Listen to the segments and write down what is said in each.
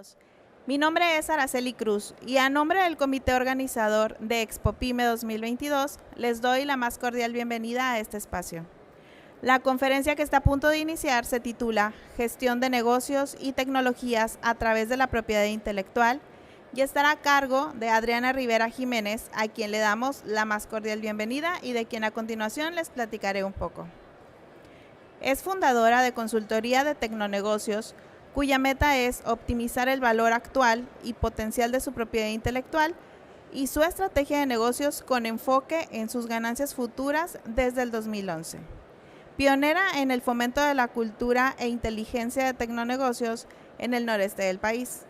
todos. Mi nombre es Araceli Cruz y a nombre del comité organizador de ExpoPyme 2022 les doy la más cordial bienvenida a este espacio. La conferencia que está a punto de iniciar se titula Gestión de negocios y tecnologías a través de la propiedad intelectual y estará a cargo de Adriana Rivera Jiménez, a quien le damos la más cordial bienvenida y de quien a continuación les platicaré un poco. Es fundadora de consultoría de tecnonegocios, cuya meta es optimizar el valor actual y potencial de su propiedad intelectual y su estrategia de negocios con enfoque en sus ganancias futuras desde el 2011. Pionera en el fomento de la cultura e inteligencia de tecnonegocios en el noreste del país.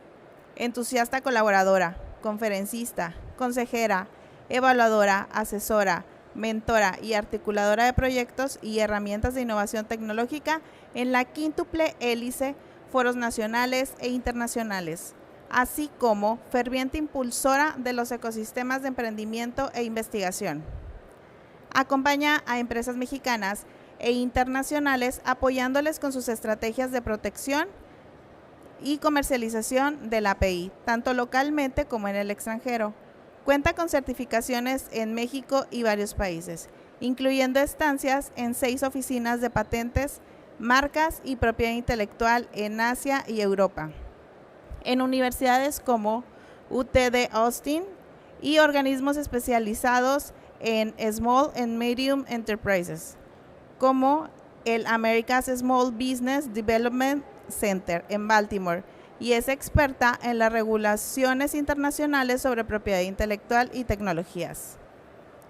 Entusiasta colaboradora, conferencista, consejera, evaluadora, asesora, mentora y articuladora de proyectos y herramientas de innovación tecnológica en la quíntuple hélice, foros nacionales e internacionales, así como ferviente impulsora de los ecosistemas de emprendimiento e investigación. Acompaña a empresas mexicanas e internacionales apoyándoles con sus estrategias de protección y comercialización de la API, tanto localmente como en el extranjero. Cuenta con certificaciones en México y varios países, incluyendo estancias en 6 oficinas de patentes, marcas y propiedad intelectual en Asia y Europa, en universidades como UT Austin y organismos especializados en Small and Medium Enterprises, como el America's Small Business Development Center en Baltimore, y es experta en las regulaciones internacionales sobre propiedad intelectual y tecnologías.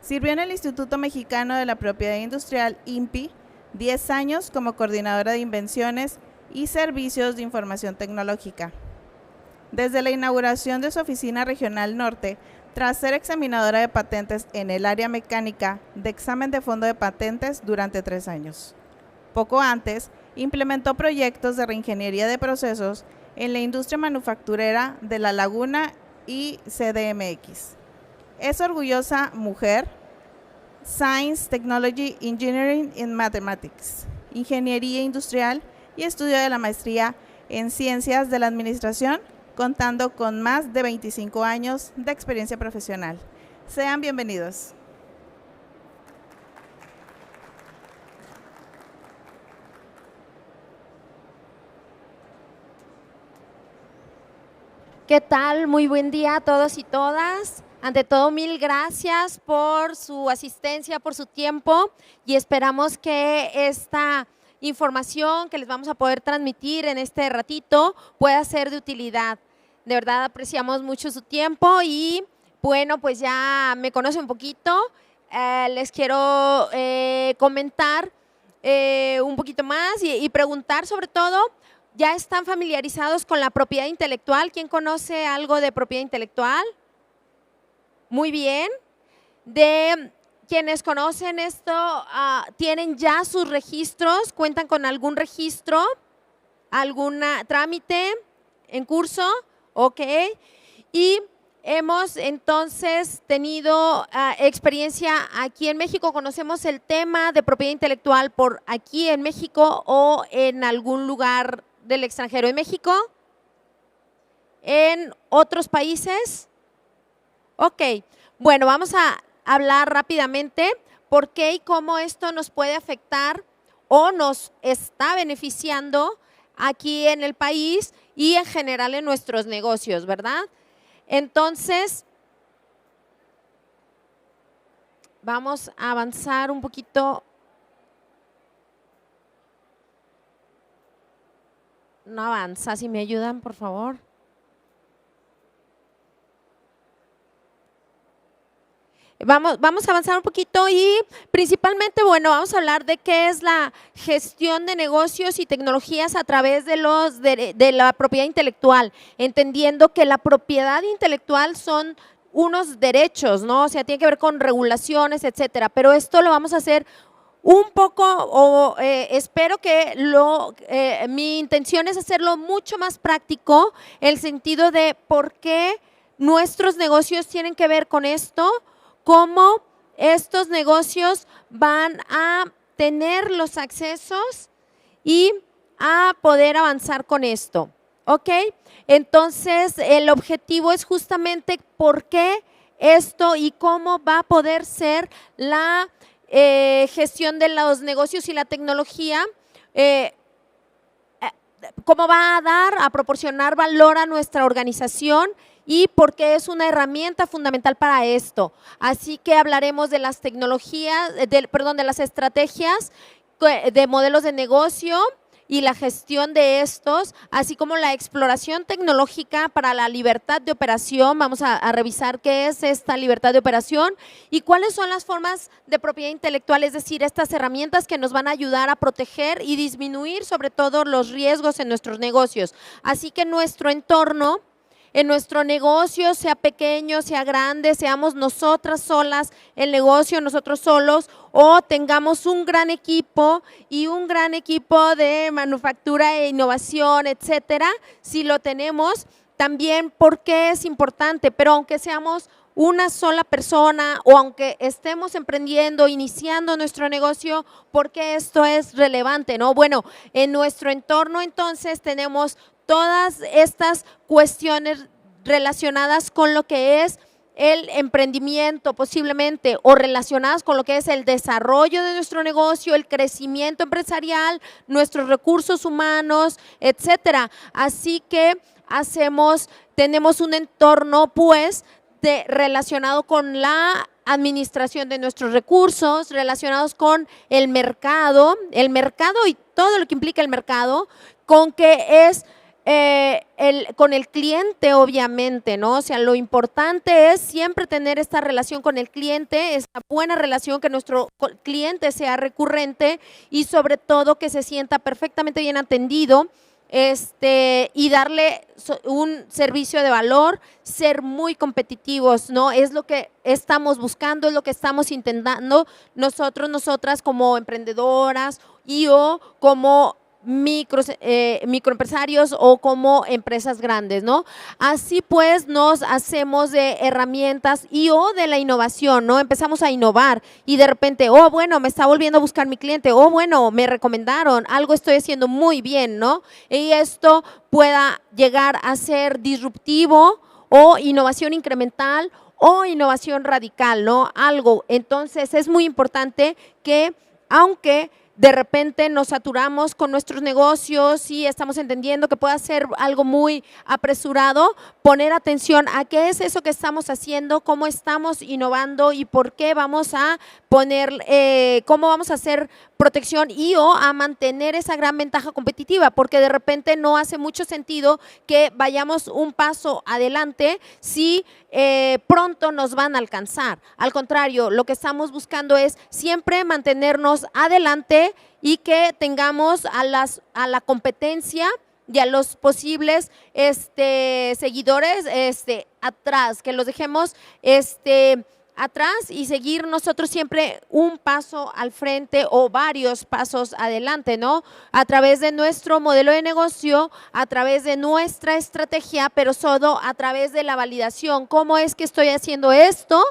Sirvió en el Instituto Mexicano de la Propiedad Industrial, INPI, 10 años como coordinadora de invenciones y servicios de información tecnológica. Desde la inauguración de su oficina regional norte, tras ser examinadora de patentes en el área mecánica de examen de fondo de patentes durante 3 años. Poco antes, implementó proyectos de reingeniería de procesos en la industria manufacturera de La Laguna y CDMX. Es orgullosa mujer, Science, Technology, Engineering and Mathematics, Ingeniería Industrial y estudio de la maestría en Ciencias de la Administración, contando con más de 25 años de experiencia profesional. Sean bienvenidos. ¿Qué tal? Muy buen día a todos y todas. Ante todo, mil gracias por su asistencia, por su tiempo y esperamos que esta información que les vamos a poder transmitir en este ratito pueda ser de utilidad. De verdad apreciamos mucho su tiempo y bueno, pues ya me conocen un poquito. Les quiero comentar un poquito más y preguntar sobre todo. ¿Ya están familiarizados con la propiedad intelectual? ¿Quién conoce algo de propiedad intelectual? Muy bien. De quienes conocen esto, ¿tienen ya sus registros? ¿Cuentan con algún registro? ¿Algún trámite en curso? Ok. Y hemos entonces tenido experiencia aquí en México. ¿Conocemos el tema de propiedad intelectual por aquí en México o en algún lugar del extranjero? ¿En México? ¿En otros países? Ok, bueno, vamos a hablar rápidamente por qué y cómo esto nos puede afectar o nos está beneficiando aquí en el país y en general en nuestros negocios, ¿verdad? Entonces, vamos a avanzar un poquito. No avanza, si me ayudan, por favor. Vamos a avanzar un poquito y principalmente, bueno, vamos a hablar de qué es la gestión de negocios y tecnologías a través de la propiedad intelectual, entendiendo que la propiedad intelectual son unos derechos, ¿no? O sea, tiene que ver con regulaciones, etcétera, pero esto lo vamos a hacer un poco, espero que mi intención es hacerlo mucho más práctico, el sentido de por qué nuestros negocios tienen que ver con esto, cómo estos negocios van a tener los accesos y a poder avanzar con esto. ¿Ok? Entonces, el objetivo es justamente por qué esto y cómo va a poder ser la gestión de los negocios y la tecnología, cómo va a dar, a proporcionar valor a nuestra organización y por qué es una herramienta fundamental para esto. Así que hablaremos de las tecnologías, de las estrategias, de modelos de negocio y la gestión de estos, así como la exploración tecnológica para la libertad de operación. Vamos a revisar qué es esta libertad de operación y cuáles son las formas de propiedad intelectual, es decir, estas herramientas que nos van a ayudar a proteger y disminuir sobre todo los riesgos en nuestros negocios. Así que nuestro entorno, en nuestro negocio, sea pequeño, sea grande, seamos nosotras solas, el negocio nosotros solos, o tengamos un gran equipo y un gran equipo de manufactura e innovación, etcétera. Si lo tenemos, también por qué es importante, pero aunque seamos una sola persona o aunque estemos emprendiendo, iniciando nuestro negocio, ¿por qué esto es relevante, no? Bueno, en nuestro entorno entonces tenemos todas estas cuestiones relacionadas con lo que es el emprendimiento posiblemente o relacionadas con lo que es el desarrollo de nuestro negocio, el crecimiento empresarial, nuestros recursos humanos, etcétera. Así que tenemos un entorno pues relacionado con la administración de nuestros recursos, relacionados con el mercado y todo lo que implica el mercado, con que es con el cliente obviamente, ¿no? O sea, lo importante es siempre tener esta relación con el cliente, esta buena relación, que nuestro cliente sea recurrente y sobre todo que se sienta perfectamente bien atendido, y darle un servicio de valor, ser muy competitivos, ¿no? Es lo que estamos buscando, es lo que estamos intentando nosotras como emprendedoras o como microempresarios o como empresas grandes, ¿no? Así pues nos hacemos de herramientas o de la innovación, ¿no? Empezamos a innovar y de repente, oh, bueno, me está volviendo a buscar mi cliente, oh, bueno, me recomendaron, algo estoy haciendo muy bien, ¿no? Y esto pueda llegar a ser disruptivo o innovación incremental o innovación radical, ¿no? Algo. Entonces es muy importante que, aunque de repente nos saturamos con nuestros negocios y estamos entendiendo que puede ser algo muy apresurado, poner atención a qué es eso que estamos haciendo, cómo estamos innovando y por qué vamos a cómo vamos a hacer protección o a mantener esa gran ventaja competitiva, porque de repente no hace mucho sentido que vayamos un paso adelante si pronto nos van a alcanzar. Al contrario, lo que estamos buscando es siempre mantenernos adelante y que tengamos a la competencia y a los posibles seguidores atrás, que los dejemos atrás y seguir nosotros siempre un paso al frente o varios pasos adelante, ¿no? A través de nuestro modelo de negocio, a través de nuestra estrategia, pero solo a través de la validación. ¿Cómo es que estoy haciendo esto?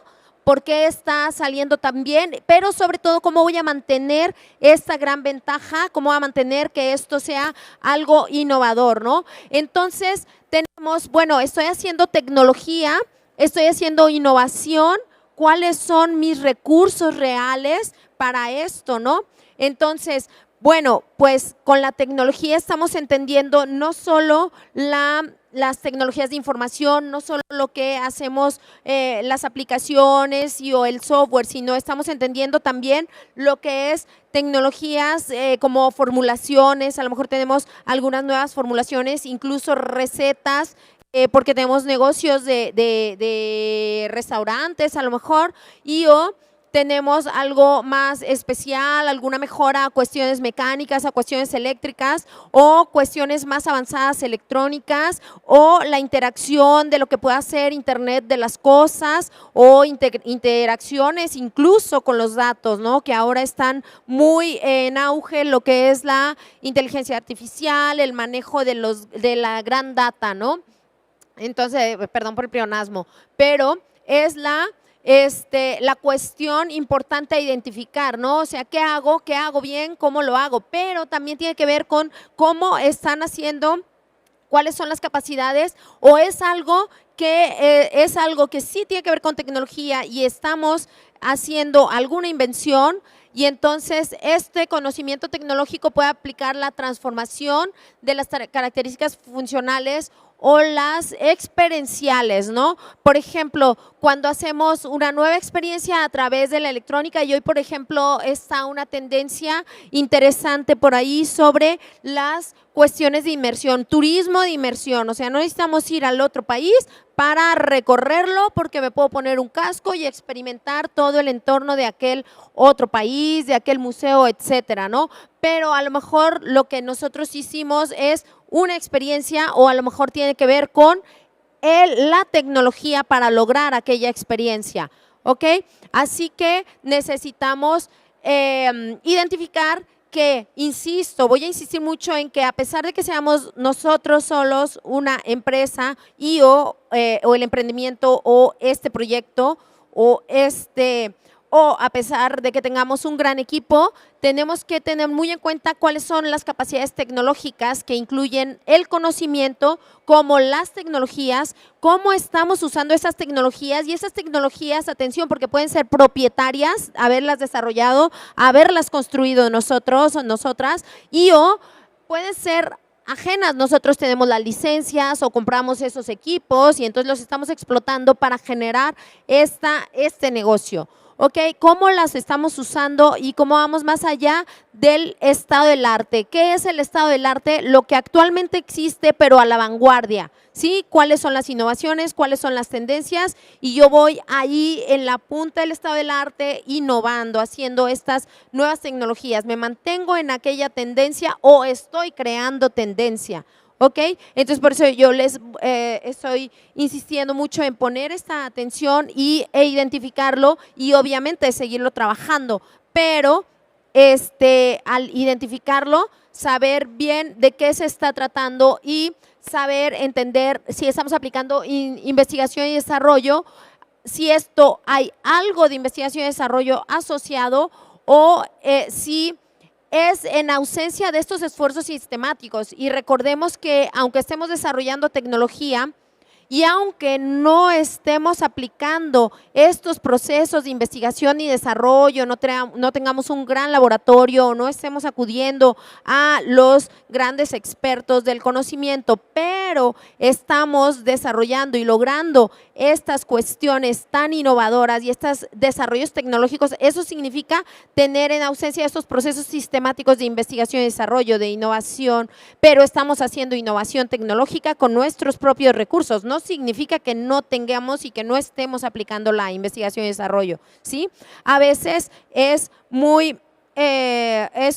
¿Por qué está saliendo tan bien? Pero sobre todo, ¿cómo voy a mantener esta gran ventaja? ¿Cómo voy a mantener que esto sea algo innovador, ¿no? Entonces, tenemos, bueno, estoy haciendo tecnología, estoy haciendo innovación. ¿Cuáles son mis recursos reales para esto, no? Entonces, bueno, pues con la tecnología estamos entendiendo no solo las tecnologías de información, no solo lo que hacemos, las aplicaciones o el software, sino estamos entendiendo también lo que es tecnologías como formulaciones. A lo mejor tenemos algunas nuevas formulaciones, incluso recetas, porque tenemos negocios de restaurantes a lo mejor o tenemos algo más especial, alguna mejora a cuestiones mecánicas, a cuestiones eléctricas o cuestiones más avanzadas electrónicas o la interacción de lo que pueda ser Internet de las cosas o interacciones incluso con los datos, ¿no? Que ahora están muy en auge, lo que es la inteligencia artificial, el manejo de la gran data, ¿no? Entonces, perdón por el pleonasmo, pero es la cuestión importante a identificar, ¿no? O sea, ¿qué hago bien? ¿Cómo lo hago? Pero también tiene que ver con cómo están haciendo cuáles son las capacidades, o es algo que sí tiene que ver con tecnología y estamos haciendo alguna invención y entonces este conocimiento tecnológico puede aplicar la transformación de las características funcionales o las experienciales, ¿no? Por ejemplo, cuando hacemos una nueva experiencia a través de la electrónica, y hoy, por ejemplo, está una tendencia interesante por ahí sobre las cuestiones de inmersión, turismo de inmersión, o sea, no necesitamos ir al otro país para recorrerlo porque me puedo poner un casco y experimentar todo el entorno de aquel otro país, de aquel museo, etcétera, ¿no? Pero a lo mejor lo que nosotros hicimos es una experiencia o a lo mejor tiene que ver con la tecnología para lograr aquella experiencia, ¿ok? Así que necesitamos identificar que, insisto, voy a insistir mucho en que a pesar de que seamos nosotros solos una empresa o el emprendimiento o este proyecto o a pesar de que tengamos un gran equipo, tenemos que tener muy en cuenta cuáles son las capacidades tecnológicas que incluyen el conocimiento, como las tecnologías, cómo estamos usando esas tecnologías y esas tecnologías, atención, porque pueden ser propietarias, haberlas desarrollado, haberlas construido nosotros o nosotras o pueden ser ajenas. Nosotros tenemos las licencias o compramos esos equipos y entonces los estamos explotando para generar este negocio. ¿Ok? ¿Cómo las estamos usando y cómo vamos más allá del estado del arte? ¿Qué es el estado del arte? Lo que actualmente existe, pero a la vanguardia, ¿sí? ¿Cuáles son las innovaciones? ¿Cuáles son las tendencias? Y yo voy ahí en la punta del estado del arte, innovando, haciendo estas nuevas tecnologías. ¿Me mantengo en aquella tendencia o estoy creando tendencia? ¿Ok? Entonces, por eso yo les estoy insistiendo mucho en poner esta atención e identificarlo y obviamente seguirlo trabajando, pero al identificarlo, saber bien de qué se está tratando y saber entender si estamos aplicando investigación y desarrollo, si esto hay algo de investigación y desarrollo asociado o si es en ausencia de estos esfuerzos sistemáticos. Y recordemos que aunque estemos desarrollando tecnología y aunque no estemos aplicando estos procesos de investigación y desarrollo, no tengamos un gran laboratorio o no estemos acudiendo a los grandes expertos del conocimiento, pero estamos desarrollando y logrando estas cuestiones tan innovadoras y estos desarrollos tecnológicos, eso significa tener en ausencia estos procesos sistemáticos de investigación y desarrollo, de innovación, pero estamos haciendo innovación tecnológica con nuestros propios recursos. No significa que no tengamos y que no estemos aplicando la investigación y desarrollo, ¿sí? A veces es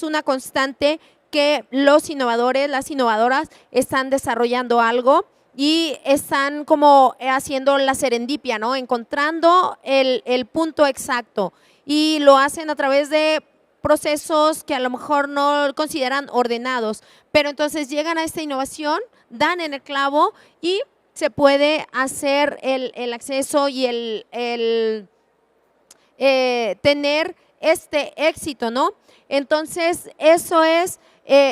una constante que los innovadores, las innovadoras están desarrollando algo y están como haciendo la serendipia, ¿no? Encontrando el punto exacto y lo hacen a través de procesos que a lo mejor no consideran ordenados, pero entonces llegan a esta innovación, dan en el clavo y se puede hacer el acceso y tener este éxito, ¿no? Entonces, eso es,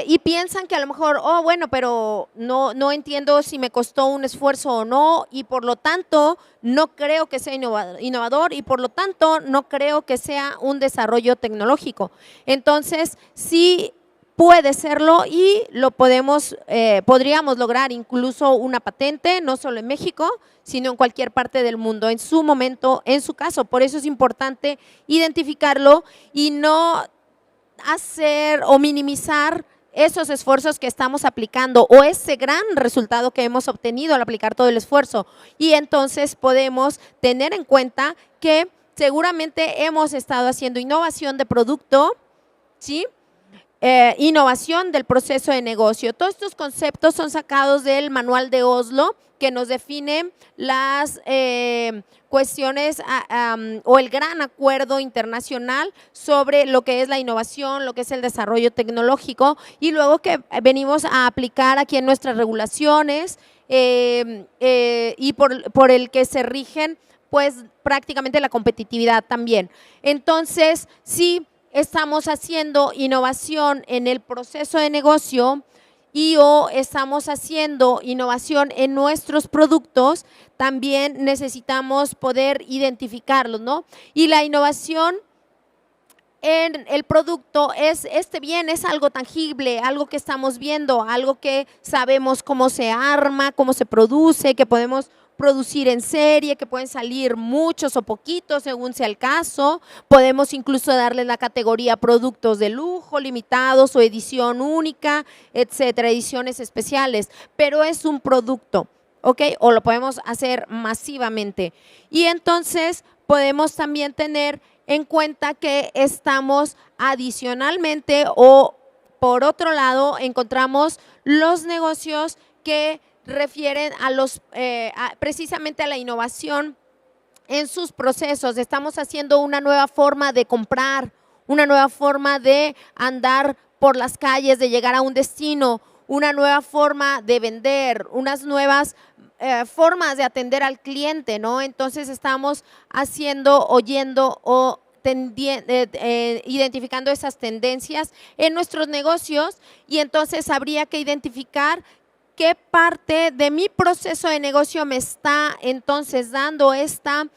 y piensan que a lo mejor, bueno, pero no entiendo si me costó un esfuerzo o no, y por lo tanto, no creo que sea innovador, y por lo tanto, no creo que sea un desarrollo tecnológico. Entonces, sí puede serlo y lo podríamos lograr incluso una patente, no solo en México, sino en cualquier parte del mundo, en su momento, en su caso. Por eso es importante identificarlo y no hacer o minimizar esos esfuerzos que estamos aplicando o ese gran resultado que hemos obtenido al aplicar todo el esfuerzo. Y entonces podemos tener en cuenta que seguramente hemos estado haciendo innovación de producto, ¿sí? Innovación del proceso de negocio. Todos estos conceptos son sacados del Manual de Oslo, que nos define las cuestiones o el gran acuerdo internacional sobre lo que es la innovación, lo que es el desarrollo tecnológico, y luego que venimos a aplicar aquí en nuestras regulaciones y por el que se rigen pues prácticamente la competitividad también. Entonces, sí, estamos haciendo innovación en el proceso de negocio y o estamos haciendo innovación en nuestros productos, también necesitamos poder identificarlos, ¿no? Y la innovación en el producto es bien, es algo tangible, algo que estamos viendo, algo que sabemos cómo se arma, cómo se produce, que podemos producir en serie, que pueden salir muchos o poquitos según sea el caso. Podemos incluso darle la categoría productos de lujo, limitados o edición única, etcétera, ediciones especiales, pero es un producto, ¿ok? O lo podemos hacer masivamente. Y entonces podemos también tener en cuenta que estamos adicionalmente o por otro lado encontramos los negocios que refieren a precisamente a la innovación en sus procesos. Estamos haciendo una nueva forma de comprar, una nueva forma de andar por las calles, de llegar a un destino, una nueva forma de vender, unas nuevas formas de atender al cliente, ¿no? Entonces estamos haciendo, oyendo o identificando esas tendencias en nuestros negocios y entonces habría que identificar qué parte de mi proceso de negocio me está entonces dando estas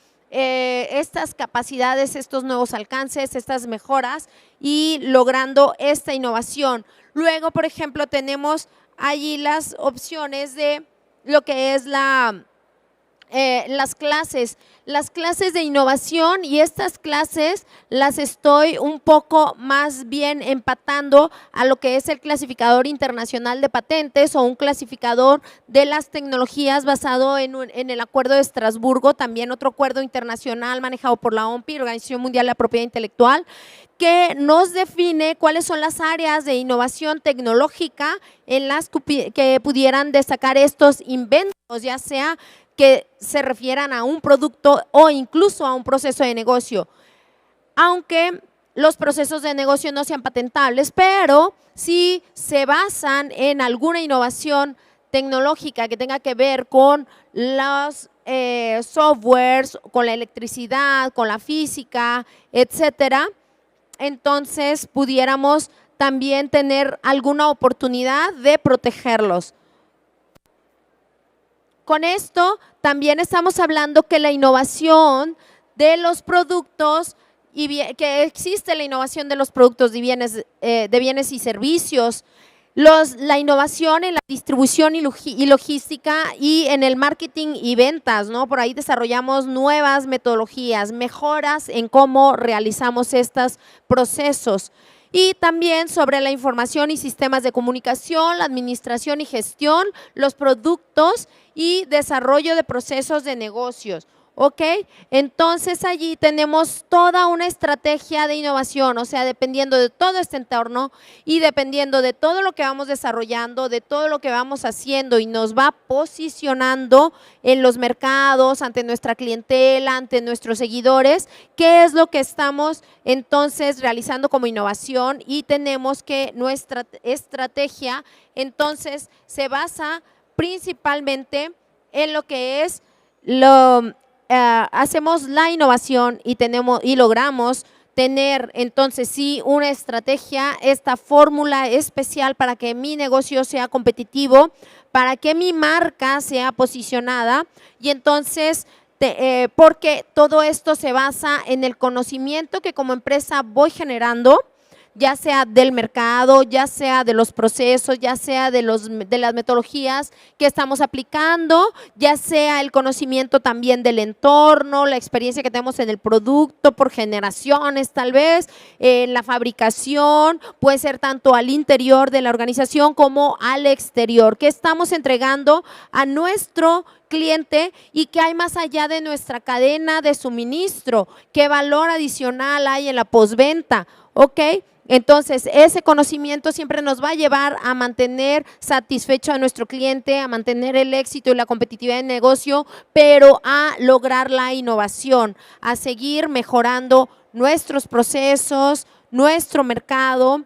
capacidades, estos nuevos alcances, estas mejoras y logrando esta innovación. Luego, por ejemplo, tenemos allí las opciones de lo que es las clases de innovación y estas clases las estoy un poco más bien empatando a lo que es el clasificador internacional de patentes o un clasificador de las tecnologías basado en el Acuerdo de Estrasburgo, también otro acuerdo internacional manejado por la OMPI, Organización Mundial de la Propiedad Intelectual, que nos define cuáles son las áreas de innovación tecnológica en las que pudieran destacar estos inventos, ya sea que se refieran a un producto o incluso a un proceso de negocio, aunque los procesos de negocio no sean patentables, pero si se basan en alguna innovación tecnológica que tenga que ver con los softwares, con la electricidad, con la física, etcétera, entonces pudiéramos también tener alguna oportunidad de protegerlos. Con esto también estamos hablando que la innovación de los productos, que existe la innovación de los productos de bienes y servicios, la innovación en la distribución y logística y en el marketing y ventas, ¿no? Por ahí desarrollamos nuevas metodologías, mejoras en cómo realizamos estos procesos. Y también sobre la información y sistemas de comunicación, la administración y gestión, los productos y desarrollo de procesos de negocios. ¿Ok? Entonces allí tenemos toda una estrategia de innovación, o sea, dependiendo de todo este entorno y dependiendo de todo lo que vamos desarrollando, de todo lo que vamos haciendo y nos va posicionando en los mercados, ante nuestra clientela, ante nuestros seguidores, qué es lo que estamos entonces realizando como innovación y tenemos que nuestra estrategia entonces se basa principalmente en lo que es hacemos la innovación y logramos tener entonces sí una estrategia, esta fórmula especial para que mi negocio sea competitivo, para que mi marca sea posicionada y entonces porque todo esto se basa en el conocimiento que como empresa voy generando, ya sea del mercado, ya sea de los procesos, ya sea de las metodologías que estamos aplicando, ya sea el conocimiento también del entorno, la experiencia que tenemos en el producto por generaciones tal vez, la fabricación, puede ser tanto al interior de la organización como al exterior, que estamos entregando a nuestro cliente y qué hay más allá de nuestra cadena de suministro, qué valor adicional hay en la postventa, ¿ok? Entonces, ese conocimiento siempre nos va a llevar a mantener satisfecho a nuestro cliente, a mantener el éxito y la competitividad del negocio, pero a lograr la innovación, a seguir mejorando nuestros procesos, nuestro mercado,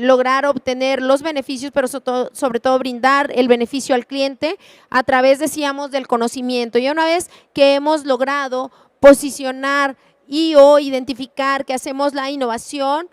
lograr obtener los beneficios, pero sobre todo brindar el beneficio al cliente a través, decíamos, del conocimiento. Y una vez que hemos logrado posicionar o identificar que hacemos la innovación,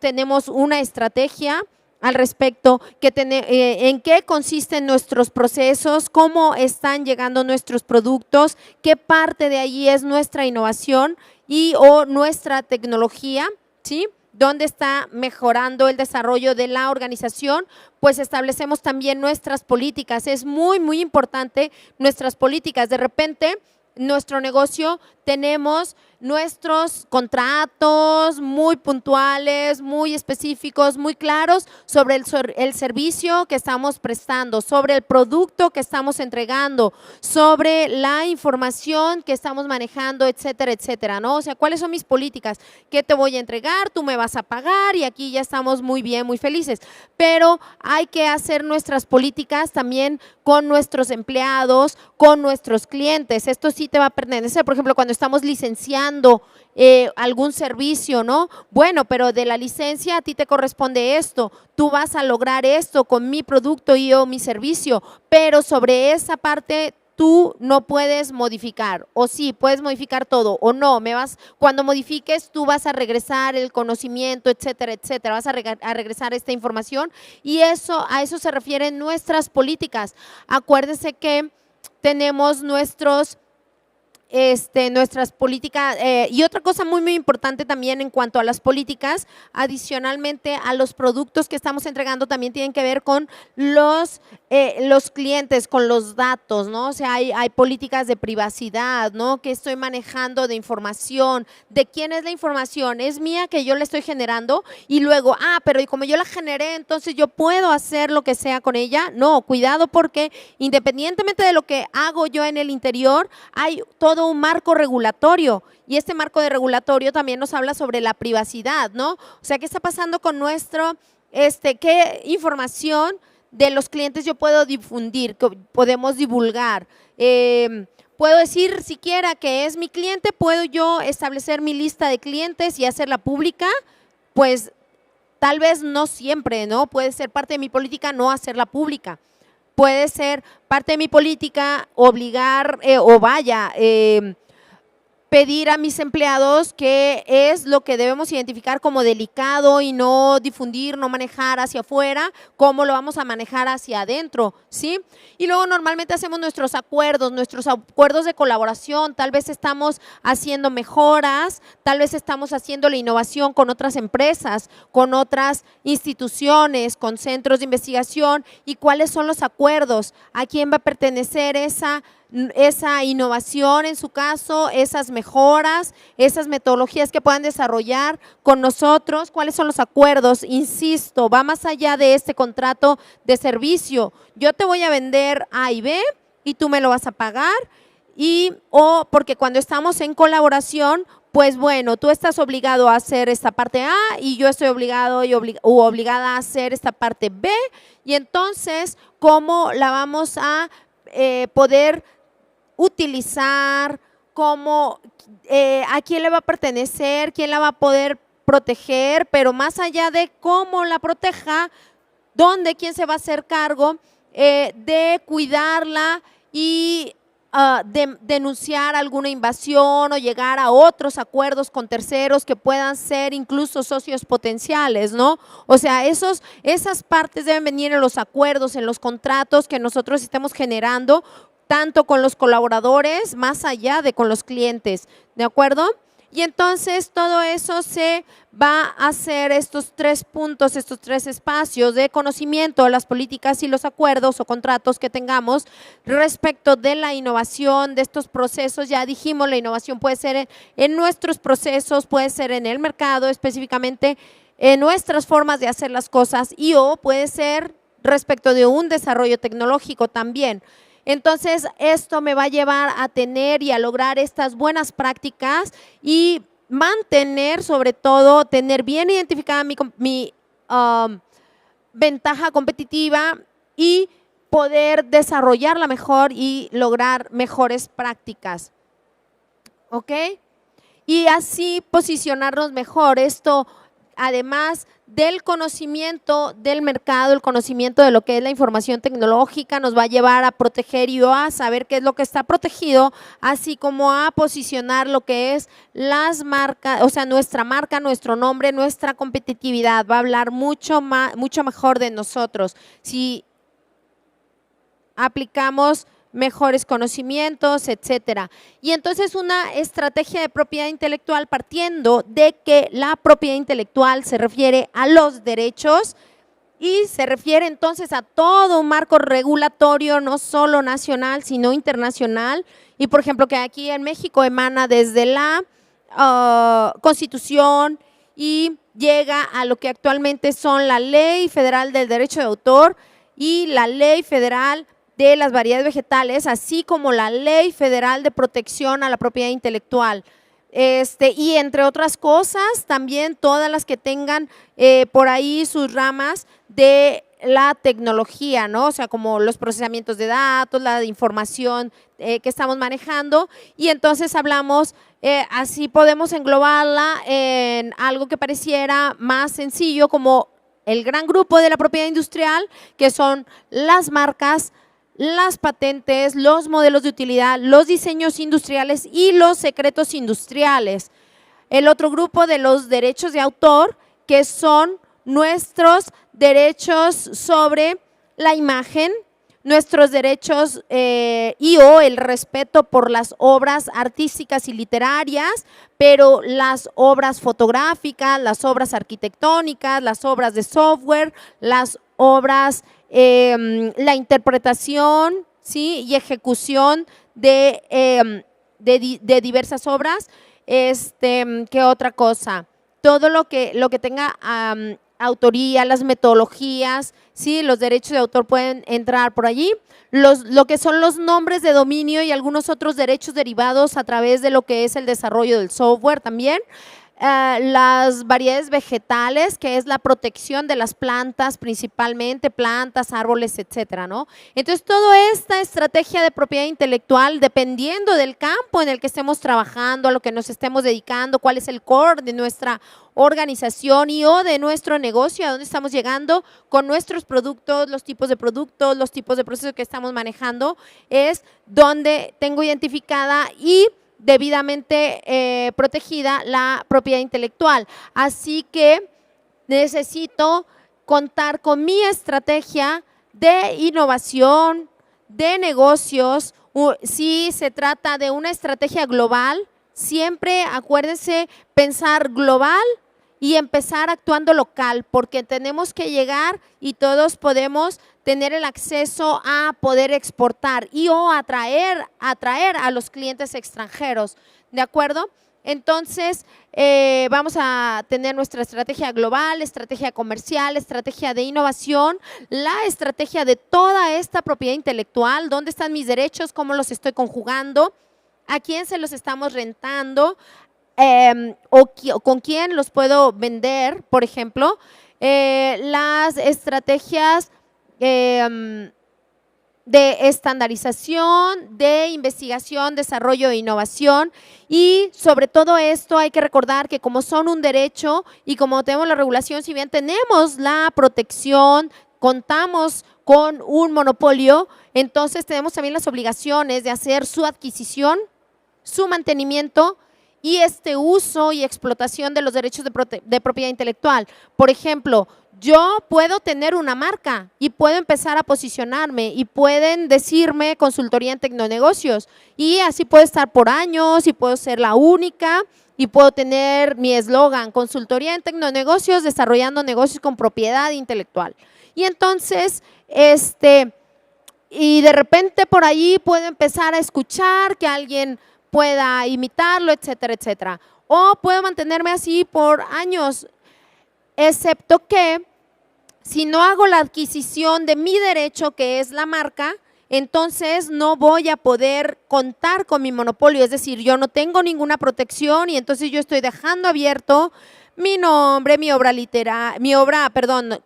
tenemos una estrategia, al respecto, en qué consisten nuestros procesos, cómo están llegando nuestros productos, qué parte de allí es nuestra innovación y o nuestra tecnología, ¿sí? ¿Dónde está mejorando el desarrollo de la organización? Pues establecemos también nuestras políticas. Es muy, muy importante nuestras políticas. De repente, nuestro negocio tenemos nuestros contratos muy puntuales, muy específicos, muy claros sobre el servicio que estamos prestando, sobre el producto que estamos entregando, sobre la información que estamos manejando, etcétera, etcétera, ¿no? O sea, ¿cuáles son mis políticas? ¿Qué te voy a entregar? Tú me vas a pagar y aquí ya estamos muy bien, muy felices. Pero hay que hacer nuestras políticas también con nuestros empleados, con nuestros clientes. Esto sí te va a pertenecer, por ejemplo, cuando estamos licenciando algún servicio, ¿no? Bueno, pero de la licencia a ti te corresponde esto, tú vas a lograr esto con mi producto y o mi servicio, pero sobre esa parte tú no puedes modificar, o sí, puedes modificar todo, o no, cuando modifiques tú vas a regresar el conocimiento, etcétera, etcétera, vas a regresar esta información y a eso se refieren nuestras políticas. Acuérdense que tenemos nuestras políticas y otra cosa muy, muy importante también en cuanto a las políticas, adicionalmente a los productos que estamos entregando, también tienen que ver con los clientes, con los datos, ¿no? O sea, hay políticas de privacidad, ¿no? Que estoy manejando de información, ¿de quién es la información? ¿Es mía que yo la estoy generando? Y luego, pero y como yo la generé, entonces yo puedo hacer lo que sea con ella. No, cuidado porque independientemente de lo que hago yo en el interior, hay todo un marco regulatorio y este marco de regulatorio también nos habla sobre la privacidad, ¿no? O sea, ¿qué está pasando con qué información de los clientes yo puedo difundir, que podemos divulgar? Puedo decir siquiera que es mi cliente, puedo yo establecer mi lista de clientes y hacerla pública, pues tal vez no siempre, ¿no? Puede ser parte de mi política no hacerla pública. Puede ser parte de mi política obligar pedir a mis empleados qué es lo que debemos identificar como delicado y no difundir, no manejar hacia afuera, cómo lo vamos a manejar hacia adentro, ¿sí? Y luego normalmente hacemos nuestros acuerdos de colaboración, tal vez estamos haciendo mejoras, tal vez estamos haciendo la innovación con otras empresas, con otras instituciones, con centros de investigación y cuáles son los acuerdos, a quién va a pertenecer esa innovación en su caso, esas mejoras, esas metodologías que puedan desarrollar con nosotros, cuáles son los acuerdos, insisto, va más allá de este contrato de servicio, yo te voy a vender A y B y tú me lo vas a pagar porque cuando estamos en colaboración, pues bueno, tú estás obligado a hacer esta parte A y yo estoy obligado o obligada a hacer esta parte B y entonces, ¿cómo la vamos a poder utilizar, a quién le va a pertenecer, quién la va a poder proteger, pero más allá de cómo la proteja, quién se va a hacer cargo de cuidarla y denunciar alguna invasión o llegar a otros acuerdos con terceros que puedan ser incluso socios potenciales, ¿no? O sea, esas partes deben venir en los acuerdos, en los contratos que nosotros estemos generando, tanto con los colaboradores, más allá de con los clientes, ¿de acuerdo? Y entonces todo eso se va a hacer estos 3 puntos, estos 3 espacios de conocimiento, las políticas y los acuerdos o contratos que tengamos respecto de la innovación, de estos procesos. Ya dijimos, la innovación puede ser en nuestros procesos, puede ser en el mercado, específicamente en nuestras formas de hacer las cosas o puede ser respecto de un desarrollo tecnológico también. Entonces, esto me va a llevar a tener y a lograr estas buenas prácticas y mantener, sobre todo, tener bien identificada mi ventaja competitiva y poder desarrollarla mejor y lograr mejores prácticas. ¿Ok? Y así posicionarnos mejor. Esto además del conocimiento del mercado, el conocimiento de lo que es la información tecnológica, nos va a llevar a proteger y a saber qué es lo que está protegido, así como a posicionar lo que es las marcas, o sea, nuestra marca, nuestro nombre, nuestra competitividad. Va a hablar mucho mejor de nosotros si aplicamos mejores conocimientos, etcétera. Y entonces una estrategia de propiedad intelectual partiendo de que la propiedad intelectual se refiere a los derechos y se refiere entonces a todo un marco regulatorio, no solo nacional, sino internacional. Y por ejemplo, que aquí en México emana desde la Constitución y llega a lo que actualmente son la Ley Federal del Derecho de Autor y la Ley Federal de las Variedades Vegetales, así como la Ley Federal de Protección a la Propiedad Intelectual. Y entre otras cosas, también todas las que tengan por ahí sus ramas de la tecnología, ¿no? O sea, como los procesamientos de datos, la información que estamos manejando, y entonces hablamos, así podemos englobarla en algo que pareciera más sencillo, como el gran grupo de la propiedad industrial, que son las marcas, las patentes, los modelos de utilidad, los diseños industriales y los secretos industriales. El otro grupo de los derechos de autor, que son nuestros derechos sobre la imagen, nuestros derechos o el respeto por las obras artísticas y literarias, pero las obras fotográficas, las obras arquitectónicas, las obras de software, las obras, la interpretación, ¿sí?, y ejecución de diversas obras. ¿Qué otra cosa? Todo lo que tenga autoría, las metodologías, ¿sí? Los derechos de autor pueden entrar por allí. Lo que son los nombres de dominio y algunos otros derechos derivados a través de lo que es el desarrollo del software también. Las variedades vegetales, que es la protección de las plantas, principalmente plantas, árboles, etcétera, ¿no? Entonces, toda esta estrategia de propiedad intelectual, dependiendo del campo en el que estemos trabajando, a lo que nos estemos dedicando, cuál es el core de nuestra organización o de nuestro negocio, a dónde estamos llegando con nuestros productos, los tipos de procesos que estamos manejando, es donde tengo identificada y debidamente protegida la propiedad intelectual. Así que necesito contar con mi estrategia de innovación, de negocios. Si se trata de una estrategia global, siempre acuérdense pensar global y empezar actuando local, porque tenemos que llegar y todos podemos tener el acceso a poder exportar y o atraer a los clientes extranjeros, ¿de acuerdo? Entonces, vamos a tener nuestra estrategia global, estrategia comercial, estrategia de innovación, la estrategia de toda esta propiedad intelectual, dónde están mis derechos, cómo los estoy conjugando, a quién se los estamos rentando, o con quién los puedo vender, por ejemplo, las estrategias de estandarización, de investigación, desarrollo e innovación. Y sobre todo esto hay que recordar que como son un derecho y como tenemos la regulación, si bien tenemos la protección, contamos con un monopolio, entonces tenemos también las obligaciones de hacer su adquisición, su mantenimiento y uso y explotación de los derechos de propiedad intelectual. Por ejemplo, yo puedo tener una marca y puedo empezar a posicionarme y pueden decirme consultoría en tecnonegocios y así puedo estar por años y puedo ser la única y puedo tener mi eslogan, consultoría en tecnonegocios, desarrollando negocios con propiedad intelectual. Y entonces, y de repente por ahí puedo empezar a escuchar que alguien pueda imitarlo, etcétera, etcétera. O puedo mantenerme así por años, excepto que si no hago la adquisición de mi derecho, que es la marca, entonces no voy a poder contar con mi monopolio, es decir, yo no tengo ninguna protección y entonces yo estoy dejando abierto mi nombre,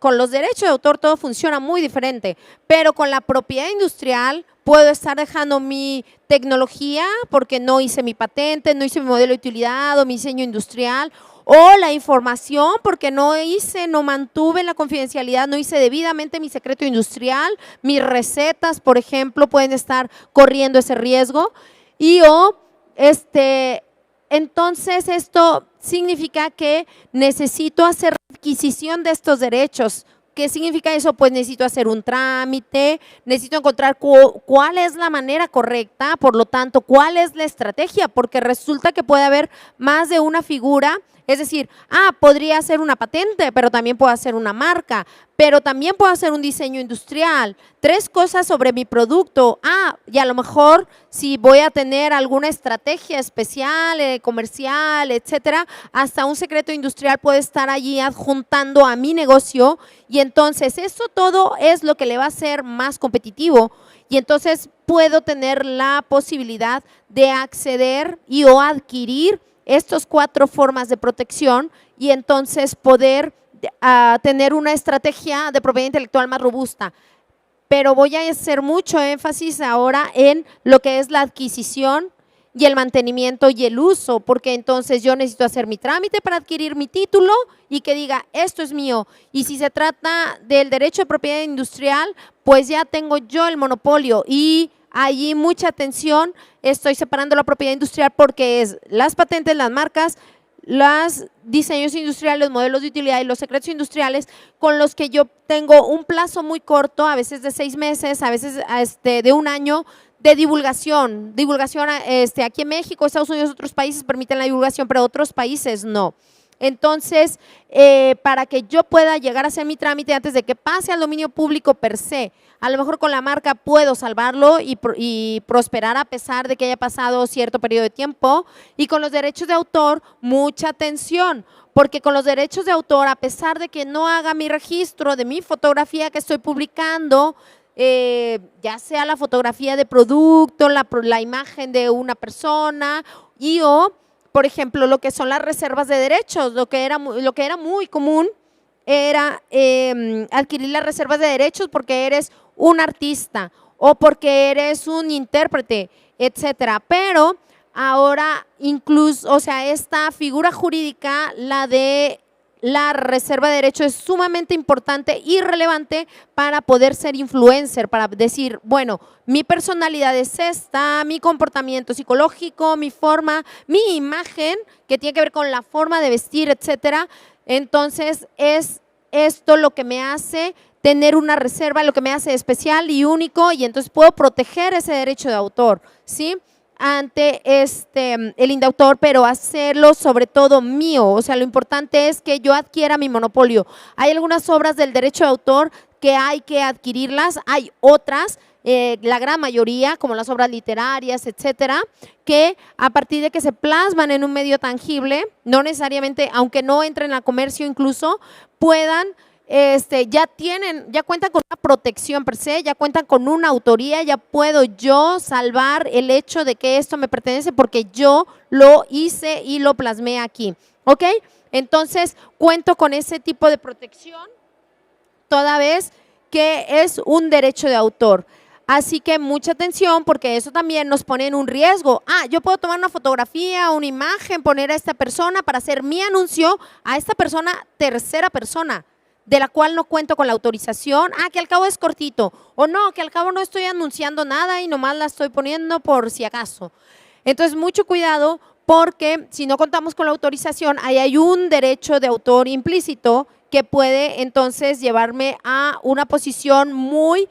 con los derechos de autor todo funciona muy diferente, pero con la propiedad industrial puedo estar dejando mi tecnología porque no hice mi patente, no hice mi modelo de utilidad o mi diseño industrial, o la información porque no mantuve la confidencialidad, no hice debidamente mi secreto industrial, mis recetas, por ejemplo, pueden estar corriendo ese riesgo entonces esto significa que necesito hacer adquisición de estos derechos. ¿Qué significa eso? Pues necesito hacer un trámite, necesito encontrar cuál es la manera correcta, por lo tanto, cuál es la estrategia, porque resulta que puede haber más de una figura, es decir, podría ser una patente, pero también puedo hacer una marca, pero también puedo hacer un diseño industrial, 3 cosas sobre mi producto, y a lo mejor si voy a tener alguna estrategia especial, comercial, etcétera, hasta un secreto industrial puede estar allí adjuntando a mi negocio y entonces eso todo es lo que le va a hacer más competitivo y entonces puedo tener la posibilidad de acceder o adquirir estas 4 formas de protección y entonces poder tener una estrategia de propiedad intelectual más robusta. Pero voy a hacer mucho énfasis ahora en lo que es la adquisición y el mantenimiento y el uso, porque entonces yo necesito hacer mi trámite para adquirir mi título y que diga, esto es mío. Y si se trata del derecho de propiedad industrial, pues ya tengo yo el monopolio y allí mucha atención, estoy separando la propiedad industrial porque es las patentes, las marcas, los diseños industriales, los modelos de utilidad y los secretos industriales con los que yo tengo un plazo muy corto, a veces de 6 meses, a veces de 1 año de divulgación. Aquí en México, Estados Unidos, otros países permiten la divulgación, pero otros países no. Entonces, para que yo pueda llegar a hacer mi trámite antes de que pase al dominio público per se, a lo mejor con la marca puedo salvarlo y prosperar a pesar de que haya pasado cierto periodo de tiempo. Y con los derechos de autor, mucha atención, porque con los derechos de autor, a pesar de que no haga mi registro de mi fotografía que estoy publicando, ya sea la fotografía de producto, la imagen de una persona por ejemplo, lo que son las reservas de derechos, lo que era muy común era adquirir las reservas de derechos porque eres un artista o porque eres un intérprete, etcétera. Pero ahora incluso, esta figura jurídica, la de la reserva de derechos, es sumamente importante y relevante para poder ser influencer, para decir, bueno, mi personalidad es esta, mi comportamiento psicológico, mi forma, mi imagen, que tiene que ver con la forma de vestir, etcétera. Entonces, es esto lo que me hace tener una reserva, lo que me hace especial y único, y entonces puedo proteger ese derecho de autor, ¿sí?, ante el indautor, pero hacerlo sobre todo mío. Lo importante es que yo adquiera mi monopolio. Hay algunas obras del derecho de autor que hay que adquirirlas, hay otras, la gran mayoría, como las obras literarias, etcétera, que a partir de que se plasman en un medio tangible, no necesariamente, aunque no entren a comercio incluso, puedan ya cuentan con una protección per se, ya cuentan con una autoría, ya puedo yo salvar el hecho de que esto me pertenece porque yo lo hice y lo plasmé aquí, ¿ok? Entonces, cuento con ese tipo de protección toda vez que es un derecho de autor. Así que mucha atención porque eso también nos pone en un riesgo. Yo puedo tomar una fotografía, una imagen, poner a esta persona para hacer mi anuncio a esta persona, tercera persona, de la cual no cuento con la autorización, que al cabo es cortito, o no, que al cabo no estoy anunciando nada y nomás la estoy poniendo por si acaso. Entonces, mucho cuidado porque si no contamos con la autorización, ahí hay un derecho de autor implícito que puede entonces llevarme a una posición muy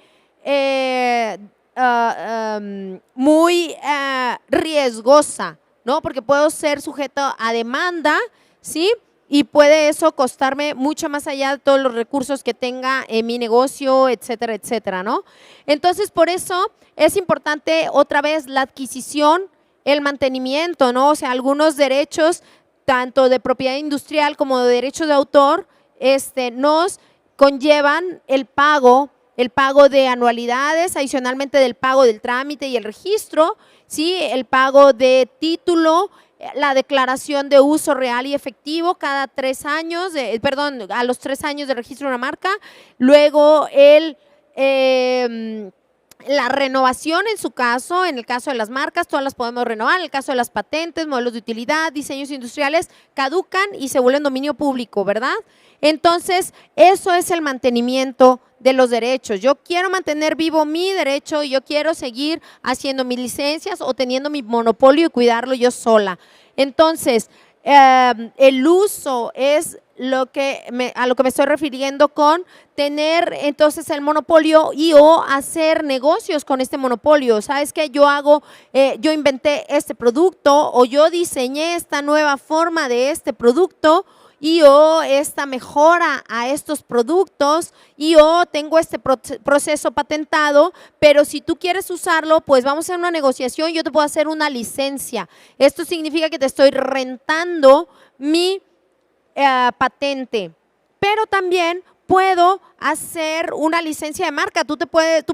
riesgosa, ¿no? Porque puedo ser sujeto a demanda, ¿sí?, y puede eso costarme mucho más allá de todos los recursos que tenga en mi negocio, etcétera, etcétera, ¿no? Entonces, por eso es importante otra vez la adquisición, el mantenimiento, ¿no? Algunos derechos, tanto de propiedad industrial como de derechos de autor, nos conllevan el pago de anualidades, adicionalmente del pago del trámite y el registro, ¿sí?, el pago de título, la declaración de uso real y efectivo cada 3 años, a los 3 años de registro de una marca, luego la renovación en su caso, en el caso de las marcas, todas las podemos renovar. En el caso de las patentes, modelos de utilidad, diseños industriales, caducan y se vuelven dominio público, ¿verdad? Entonces, eso es el mantenimiento de los derechos. Yo quiero mantener vivo mi derecho y yo quiero seguir haciendo mis licencias o teniendo mi monopolio y cuidarlo yo sola. Entonces, el uso es a lo que me estoy refiriendo con tener entonces el monopolio y o hacer negocios con este monopolio. ¿Sabes qué? Yo inventé este producto o yo diseñé esta nueva forma de este producto y o esta mejora a estos productos y o tengo este proceso patentado, pero si tú quieres usarlo, pues vamos a hacer una negociación, yo te puedo hacer una licencia. Esto significa que te estoy rentando mi patente, pero también puedo hacer una licencia de marca. Tú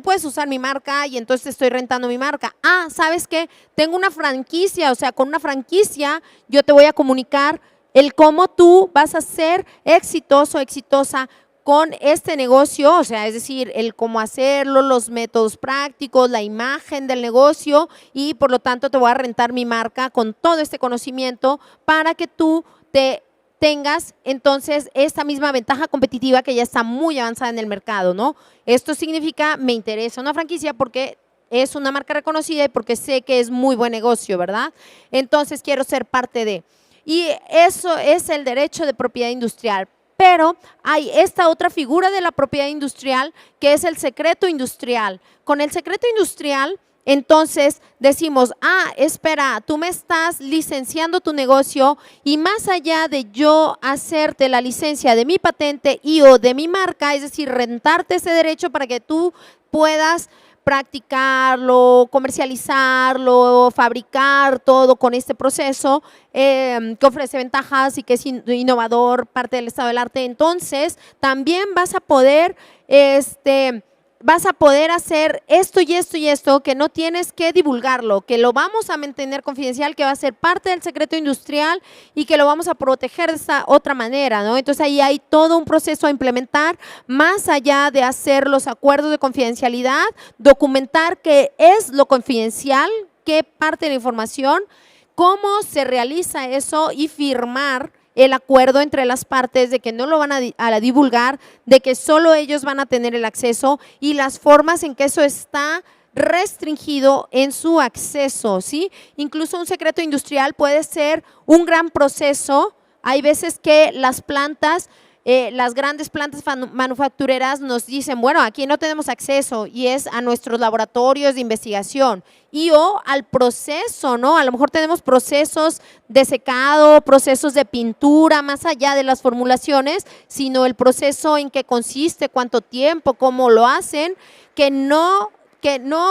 puedes usar mi marca y entonces te estoy rentando mi marca. Ah, ¿sabes qué? Tengo una franquicia, o sea, con una franquicia yo te voy a comunicar el cómo tú vas a ser exitoso, exitosa con este negocio, o sea, es decir, el cómo hacerlo, los métodos prácticos, la imagen del negocio y por lo tanto te voy a rentar mi marca con todo este conocimiento para que tú tengas entonces esta misma ventaja competitiva que ya está muy avanzada en el mercado, ¿no? Esto significa, me interesa una franquicia porque es una marca reconocida y porque sé que es muy buen negocio, ¿verdad? Entonces quiero ser parte de. Y eso es el derecho de propiedad industrial. Pero hay esta otra figura de la propiedad industrial que es el secreto industrial. Con el secreto industrial, entonces decimos, espera, tú me estás licenciando tu negocio y más allá de yo hacerte la licencia de mi patente y o de mi marca, es decir, rentarte ese derecho para que tú puedas practicarlo, comercializarlo, fabricar todo con este proceso que ofrece ventajas y que es innovador, parte del estado del arte. Entonces, también vas a poder hacer esto y esto y esto, que no tienes que divulgarlo, que lo vamos a mantener confidencial, que va a ser parte del secreto industrial y que lo vamos a proteger de esta otra manera, ¿no? Entonces ahí hay todo un proceso a implementar, más allá de hacer los acuerdos de confidencialidad, documentar qué es lo confidencial, qué parte de la información, cómo se realiza eso y firmar el acuerdo entre las partes de que no lo van a divulgar, de que solo ellos van a tener el acceso y las formas en que eso está restringido en su acceso, ¿sí? Incluso un secreto industrial puede ser un gran proceso. Hay veces que las plantas, las grandes plantas manufactureras nos dicen, bueno, aquí no tenemos acceso y es a nuestros laboratorios de investigación y o al proceso, ¿no? A lo mejor tenemos procesos de secado, procesos de pintura, más allá de las formulaciones, sino el proceso en qué consiste, cuánto tiempo, cómo lo hacen, que no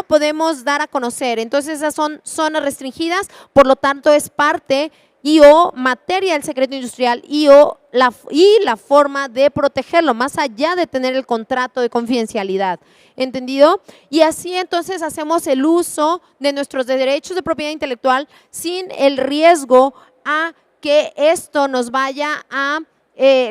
podemos dar a conocer. Entonces esas son zonas restringidas, por lo tanto es parte y o materia del secreto industrial y la forma de protegerlo, más allá de tener el contrato de confidencialidad. ¿Entendido? Y así entonces hacemos el uso de nuestros derechos de propiedad intelectual sin el riesgo a que esto nos vaya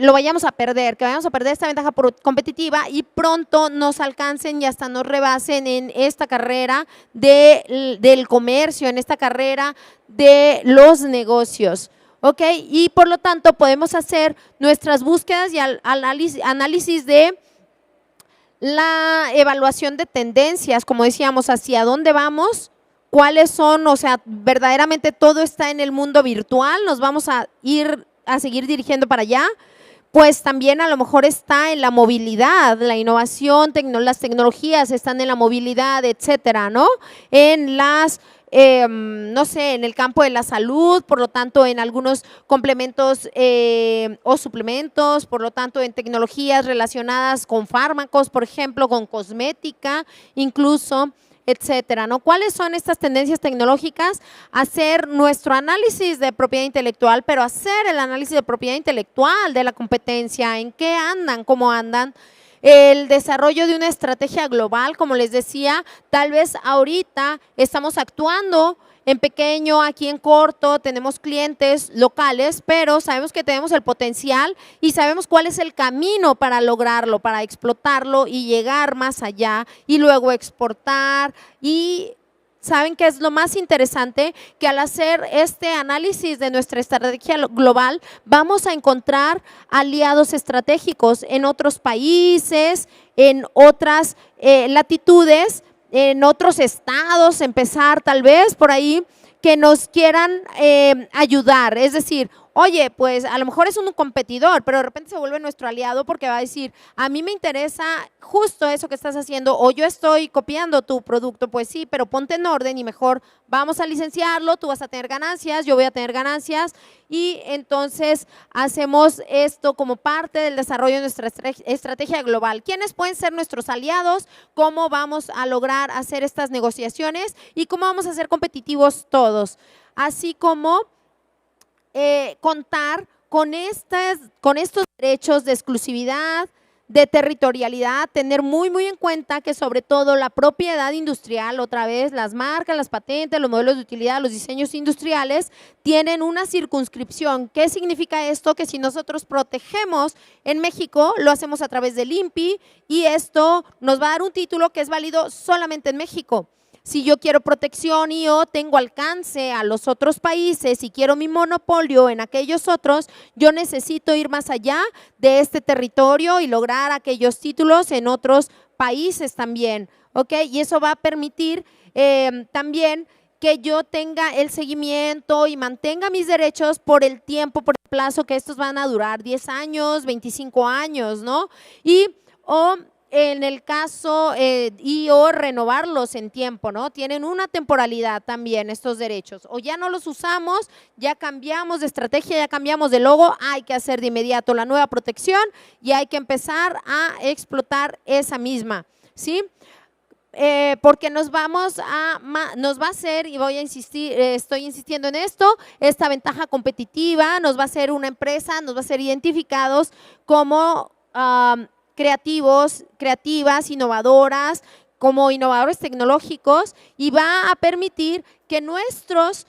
lo vayamos a perder, que vayamos a perder esta ventaja competitiva y pronto nos alcancen y hasta nos rebasen en esta carrera del comercio, en esta carrera de los negocios. ¿Ok? Y por lo tanto podemos hacer nuestras búsquedas y análisis de la evaluación de tendencias, como decíamos, hacia dónde vamos, cuáles son, o sea, verdaderamente todo está en el mundo virtual, nos vamos a seguir dirigiendo para allá, pues también a lo mejor está en la movilidad, la innovación, las tecnologías están en la movilidad, etcétera, ¿no? En no sé, en el campo de la salud, por lo tanto en algunos complementos o suplementos, por lo tanto en tecnologías relacionadas con fármacos, por ejemplo, con cosmética, incluso, etcétera, ¿no? ¿Cuáles son estas tendencias tecnológicas? Hacer nuestro análisis de propiedad intelectual, pero hacer el análisis de propiedad intelectual de la competencia, en qué andan, cómo andan. El desarrollo de una estrategia global, como les decía, tal vez ahorita estamos actuando en pequeño, aquí en corto, tenemos clientes locales, pero sabemos que tenemos el potencial y sabemos cuál es el camino para lograrlo, para explotarlo y llegar más allá y luego exportar. Y ¿saben qué es lo más interesante? Que al hacer este análisis de nuestra estrategia global, vamos a encontrar aliados estratégicos en otros países, en otras latitudes, en otros estados, empezar tal vez por ahí, que nos quieran ayudar. Es decir, oye, pues a lo mejor es un competidor, pero de repente se vuelve nuestro aliado porque va a decir, a mí me interesa justo eso que estás haciendo, o yo estoy copiando tu producto. Pues sí, pero ponte en orden y mejor vamos a licenciarlo, tú vas a tener ganancias, yo voy a tener ganancias, y entonces hacemos esto como parte del desarrollo de nuestra estrategia global. ¿Quiénes pueden ser nuestros aliados? ¿Cómo vamos a lograr hacer estas negociaciones? ¿Y cómo vamos a ser competitivos todos? Así como contar con estos derechos de exclusividad, de territorialidad, tener muy en cuenta que sobre todo la propiedad industrial, otra vez las marcas, las patentes, los modelos de utilidad, los diseños industriales tienen una circunscripción. ¿Qué significa esto? Que si nosotros protegemos en México, lo hacemos a través del INPI y esto nos va a dar un título que es válido solamente en México. Si yo quiero protección y yo tengo alcance a los otros países y quiero mi monopolio en aquellos otros, yo necesito ir más allá de este territorio y lograr aquellos títulos en otros países también, ¿ok? Y eso va a permitir también que yo tenga el seguimiento y mantenga mis derechos por el tiempo, por el plazo que estos van a durar, 10 años, 25 años, ¿no? En el caso o renovarlos en tiempo, ¿no? Tienen una temporalidad también estos derechos. O ya no los usamos, ya cambiamos de estrategia, ya cambiamos de logo, hay que hacer de inmediato la nueva protección y hay que empezar a explotar esa misma, ¿sí? Porque nos va a hacer, y voy a insistir, estoy insistiendo en esto, esta ventaja competitiva, nos va a hacer una empresa, nos va a hacer identificados como creativos, creativas, innovadoras, como innovadores tecnológicos, y va a permitir que nuestros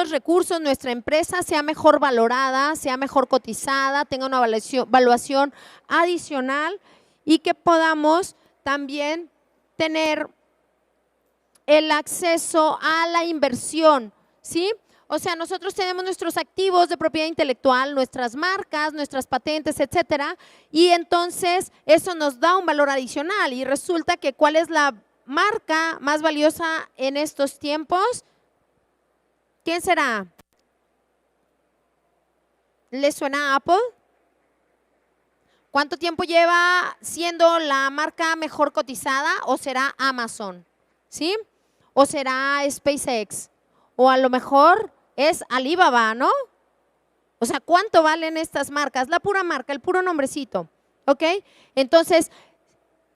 recursos, nuestra empresa sea mejor valorada, sea mejor cotizada, tenga una evaluación adicional y que podamos también tener el acceso a la inversión, ¿sí? O sea, nosotros tenemos nuestros activos de propiedad intelectual, nuestras marcas, nuestras patentes, etcétera, y entonces eso nos da un valor adicional y resulta que ¿cuál es la marca más valiosa en estos tiempos? ¿Quién será? ¿Les suena Apple? ¿Cuánto tiempo lleva siendo la marca mejor cotizada? ¿O será Amazon? ¿Sí? ¿O será SpaceX? O a lo mejor es Alibaba, ¿no? O sea, ¿cuánto valen estas marcas? La pura marca, el puro nombrecito, ¿ok? Entonces,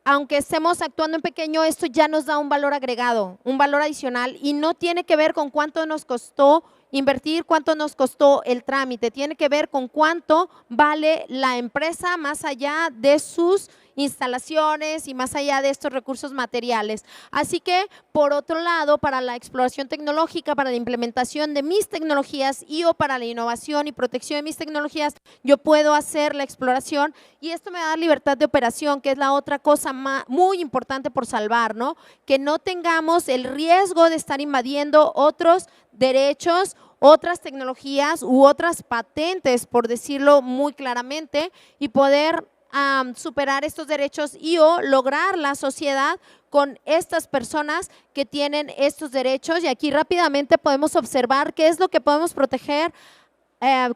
aunque estemos actuando en pequeño, esto ya nos da un valor agregado, un valor adicional y no tiene que ver con cuánto nos costó invertir, cuánto nos costó el trámite, tiene que ver con cuánto vale la empresa más allá de sus instalaciones y más allá de estos recursos materiales. Así que, por otro lado, para la exploración tecnológica, para la implementación de mis tecnologías o para la innovación y protección de mis tecnologías, yo puedo hacer la exploración y esto me da libertad de operación, que es la otra cosa muy importante por salvar, ¿no? Que no tengamos el riesgo de estar invadiendo otros derechos, otras tecnologías u otras patentes, por decirlo muy claramente, y poder superar estos derechos o lograr la sociedad con estas personas que tienen estos derechos. Y aquí rápidamente podemos observar qué es lo que podemos proteger,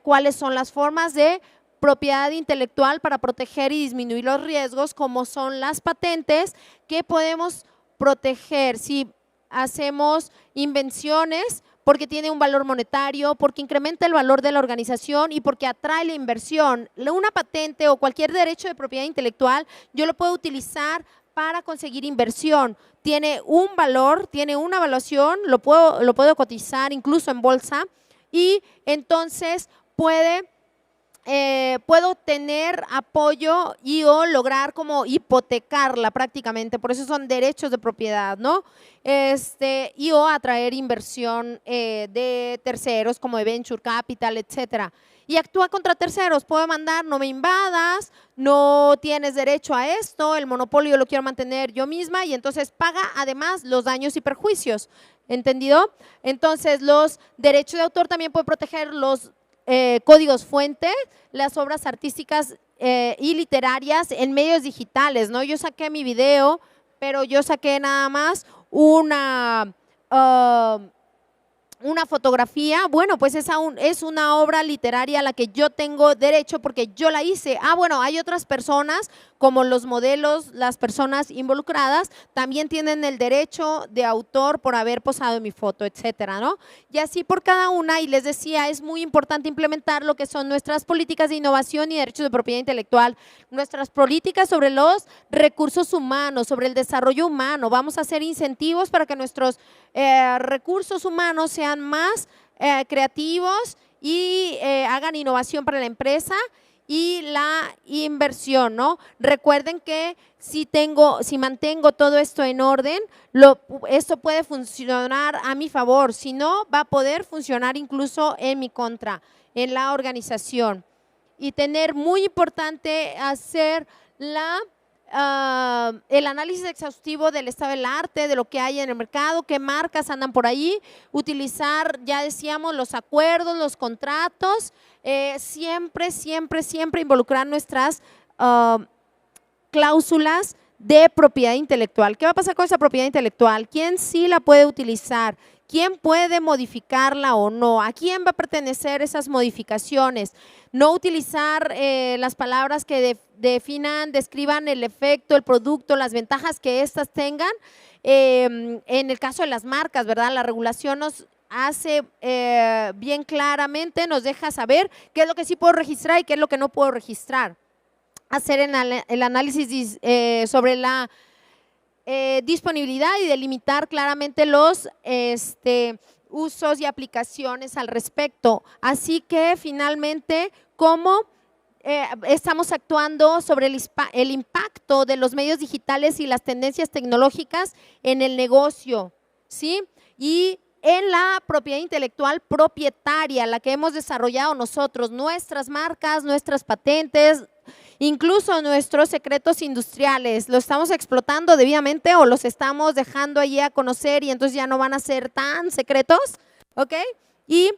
cuáles son las formas de propiedad intelectual para proteger y disminuir los riesgos, como son las patentes, que podemos proteger si hacemos invenciones, porque tiene un valor monetario, porque incrementa el valor de la organización y porque atrae la inversión. Una patente o cualquier derecho de propiedad intelectual, yo lo puedo utilizar para conseguir inversión. Tiene un valor, tiene una evaluación, lo puedo cotizar incluso en bolsa y entonces puede puedo tener apoyo y o lograr como hipotecarla prácticamente, por eso son derechos de propiedad, ¿no? Y o atraer inversión de terceros como de venture capital, etcétera. Y actúa contra terceros, puedo mandar, no me invadas, no tienes derecho a esto, el monopolio lo quiero mantener yo misma y entonces paga además los daños y perjuicios, ¿entendido? Entonces los derechos de autor también pueden proteger los códigos fuente, las obras artísticas y literarias en medios digitales, ¿no? Yo saqué mi video, pero yo saqué nada más una fotografía, bueno, pues es una obra literaria a la que yo tengo derecho porque yo la hice. Bueno, hay otras personas como los modelos, las personas involucradas, también tienen el derecho de autor por haber posado en mi foto, etcétera, ¿no? Y así por cada una, y les decía, es muy importante implementar lo que son nuestras políticas de innovación y derechos de propiedad intelectual, nuestras políticas sobre los recursos humanos, sobre el desarrollo humano. Vamos a hacer incentivos para que nuestros recursos humanos sean más creativos y hagan innovación para la empresa y la inversión, ¿no? Recuerden que si mantengo todo esto en orden, esto puede funcionar a mi favor, si no, va a poder funcionar incluso en mi contra, en la organización. Y tener muy importante hacer el análisis exhaustivo del estado del arte, de lo que hay en el mercado, qué marcas andan por ahí, utilizar, ya decíamos, los acuerdos, los contratos, siempre involucrar nuestras cláusulas de propiedad intelectual. ¿Qué va a pasar con esa propiedad intelectual? ¿Quién sí la puede utilizar? ¿Quién puede modificarla o no? ¿A quién va a pertenecer esas modificaciones? No utilizar las palabras que describan el efecto, el producto, las ventajas que éstas tengan. En el caso de las marcas, ¿verdad? La regulación nos hace bien claramente, nos deja saber qué es lo que sí puedo registrar y qué es lo que no puedo registrar. Hacer el análisis sobre la disponibilidad y delimitar claramente los usos y aplicaciones al respecto. Así que finalmente, ¿cómo estamos actuando sobre el impacto de los medios digitales y las tendencias tecnológicas en el negocio? ¿Sí? Y en la propiedad intelectual propietaria, la que hemos desarrollado nosotros, nuestras marcas, nuestras patentes, incluso nuestros secretos industriales, ¿los estamos explotando debidamente o los estamos dejando allí a conocer y entonces ya no van a ser tan secretos? ¿Ok? Y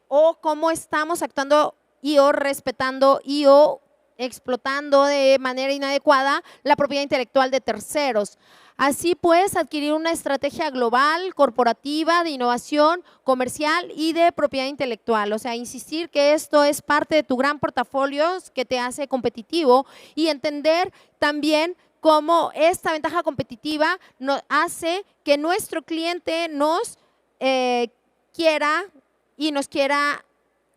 o cómo estamos actuando y o respetando y o explotando de manera inadecuada la propiedad intelectual de terceros. Así pues, adquirir una estrategia global, corporativa, de innovación, comercial y de propiedad intelectual. O sea, insistir que esto es parte de tu gran portafolio que te hace competitivo y entender también cómo esta ventaja competitiva nos hace que nuestro cliente nos quiera y nos quiera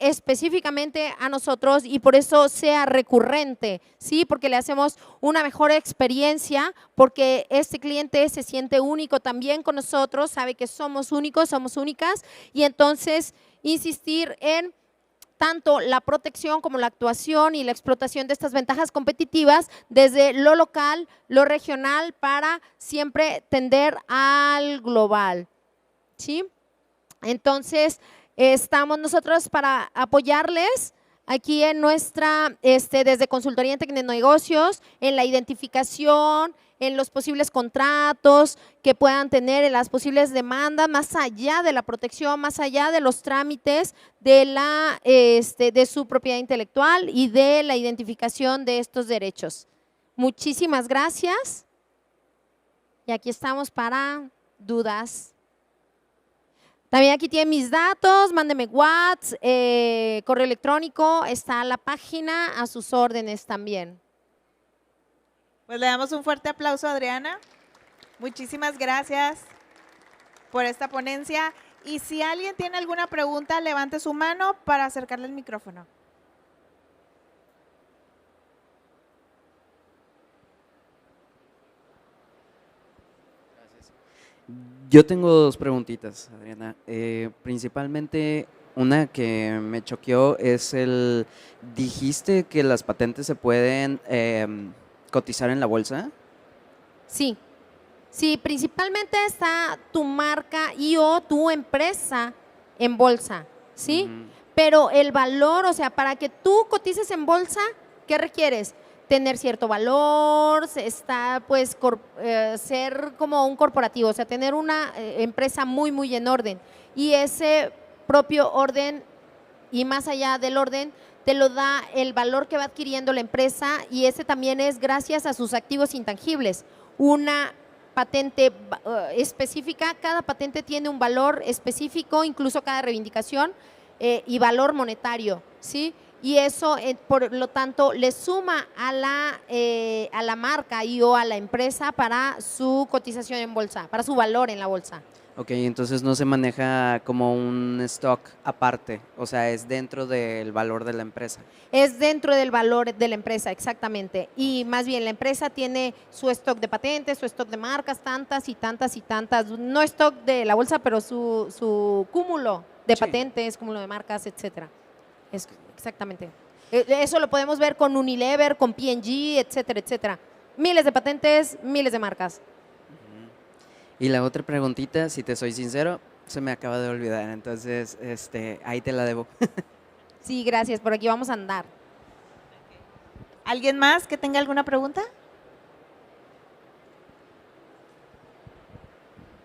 específicamente a nosotros y por eso sea recurrente, ¿sí? Porque le hacemos una mejor experiencia, porque este cliente se siente único también con nosotros, sabe que somos únicos, somos únicas y entonces insistir en tanto la protección como la actuación y la explotación de estas ventajas competitivas desde lo local, lo regional, para siempre tender al global, ¿sí? Entonces, estamos nosotros para apoyarles aquí en nuestra, desde Consultoría en Tecnonegocios, en la identificación, en los posibles contratos que puedan tener, en las posibles demandas, más allá de la protección, más allá de los trámites de su propiedad intelectual y de la identificación de estos derechos. Muchísimas gracias y aquí estamos para dudas. También aquí tienen mis datos, mándeme WhatsApp, correo electrónico, está la página a sus órdenes también. Pues le damos un fuerte aplauso a Adriana. Muchísimas gracias por esta ponencia. Y si alguien tiene alguna pregunta, levante su mano para acercarle el micrófono. Yo tengo dos preguntitas, Adriana. Principalmente una que me choqueó es dijiste que las patentes se pueden cotizar en la bolsa. Sí, sí, principalmente está tu marca y o tu empresa en bolsa, ¿sí? Pero el valor, o sea, para que tú cotices en bolsa, ¿qué requieres? Tener cierto valor, ser como un corporativo, o sea, tener una empresa muy, muy en orden. Y ese propio orden y más allá del orden, te lo da el valor que va adquiriendo la empresa y ese también es gracias a sus activos intangibles. Una patente específica, cada patente tiene un valor específico, incluso cada reivindicación y valor monetario, ¿sí? Y eso, por lo tanto, le suma a la marca y o a la empresa para su cotización en bolsa, para su valor en la bolsa. Ok, entonces no se maneja como un stock aparte, o sea, es dentro del valor de la empresa. Es dentro del valor de la empresa, exactamente. Y más bien, la empresa tiene su stock de patentes, su stock de marcas, tantas y tantas y tantas, no stock de la bolsa, pero su cúmulo de patentes, cúmulo de marcas, etcétera. Exactamente. Eso lo podemos ver con Unilever, con P&G, etcétera, etcétera. Miles de patentes, miles de marcas. Y la otra preguntita, si te soy sincero, se me acaba de olvidar, entonces ahí te la debo. Sí, gracias, por aquí vamos a andar. ¿Alguien más que tenga alguna pregunta?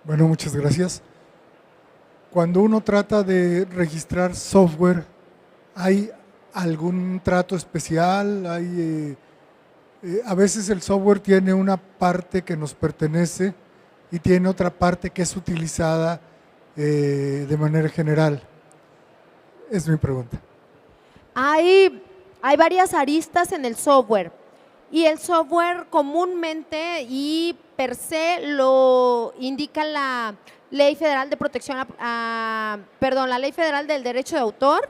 Bueno, muchas gracias. Cuando uno trata de registrar software, ¿hay algún trato especial? A veces el software tiene una parte que nos pertenece y tiene otra parte que es utilizada de manera general. Es mi pregunta. Hay varias aristas en el software y el software comúnmente y per se lo indica la Ley Federal de Protección la Ley Federal del Derecho de Autor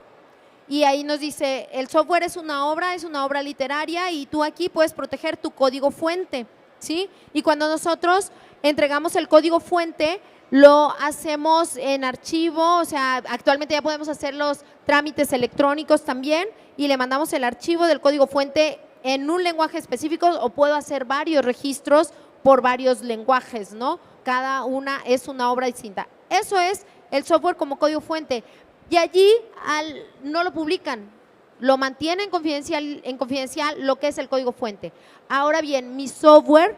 y ahí nos dice el software es una obra literaria y tú aquí puedes proteger tu código fuente, ¿sí? Y cuando nosotros entregamos el código fuente, lo hacemos en archivo, o sea, actualmente ya podemos hacer los trámites electrónicos también y le mandamos el archivo del código fuente en un lenguaje específico o puedo hacer varios registros por varios lenguajes, ¿no? Cada una es una obra distinta. Eso es el software como código fuente y allí no lo publican, lo mantienen en confidencial lo que es el código fuente. Ahora bien, mi software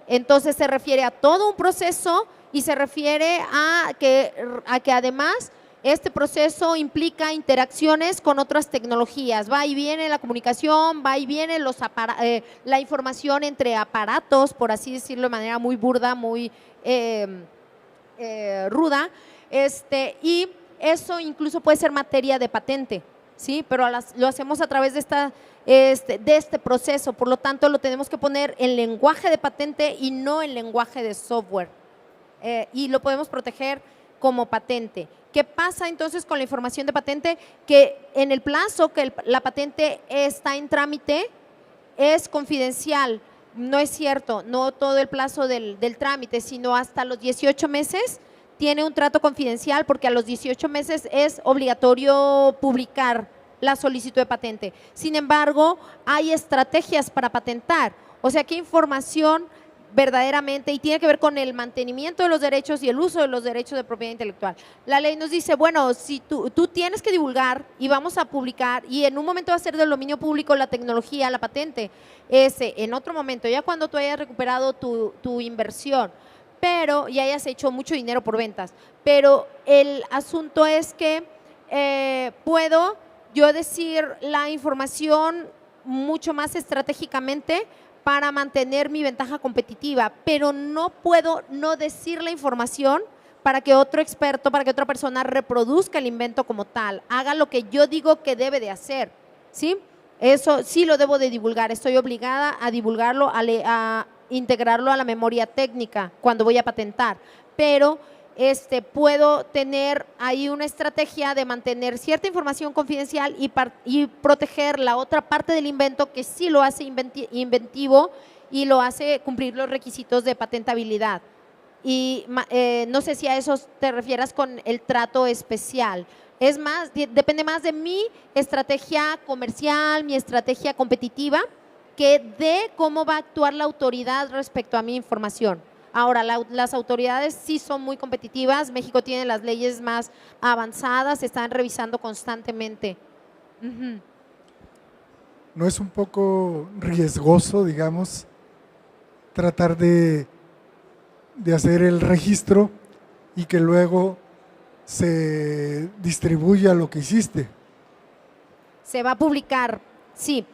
entonces se refiere a todo un proceso y se refiere a que además este proceso implica interacciones con otras tecnologías. Va y viene la comunicación, va y viene la información entre aparatos, por así decirlo de manera muy burda, muy ruda, y eso incluso puede ser materia de patente, ¿sí? Pero lo hacemos a través de este proceso, por lo tanto lo tenemos que poner en lenguaje de patente y no en lenguaje de software y lo podemos proteger como patente. ¿Qué pasa entonces con la información de patente? Que en el plazo que la patente está en trámite es confidencial, no es cierto, no todo el plazo del trámite, sino hasta los 18 meses tiene un trato confidencial porque a los 18 meses es obligatorio publicar la solicitud de patente. Sin embargo, hay estrategias para patentar, o sea, qué información verdaderamente y tiene que ver con el mantenimiento de los derechos y el uso de los derechos de propiedad intelectual. La ley nos dice, bueno, si tú tienes que divulgar y vamos a publicar y en un momento va a ser del dominio público la tecnología, la patente, en otro momento, ya cuando tú hayas recuperado tu inversión, pero y hayas hecho mucho dinero por ventas, pero el asunto es que puedo yo decir la información mucho más estratégicamente para mantener mi ventaja competitiva, pero no puedo no decir la información para que otro experto, para que otra persona reproduzca el invento como tal, haga lo que yo digo que debe de hacer, ¿sí? Eso sí lo debo de divulgar, estoy obligada a divulgarlo, a integrarlo a la memoria técnica cuando voy a patentar, pero puedo tener ahí una estrategia de mantener cierta información confidencial y proteger la otra parte del invento que sí lo hace inventivo y lo hace cumplir los requisitos de patentabilidad. y no sé si a eso te refieras con el trato especial. Es más, depende más de mi estrategia comercial, mi estrategia competitiva, que de cómo va a actuar la autoridad respecto a mi información. Ahora, las autoridades sí son muy competitivas. México tiene las leyes más avanzadas, se están revisando constantemente. ¿No es un poco riesgoso, digamos, tratar de hacer el registro y que luego se distribuya lo que hiciste? Se va a publicar, sí.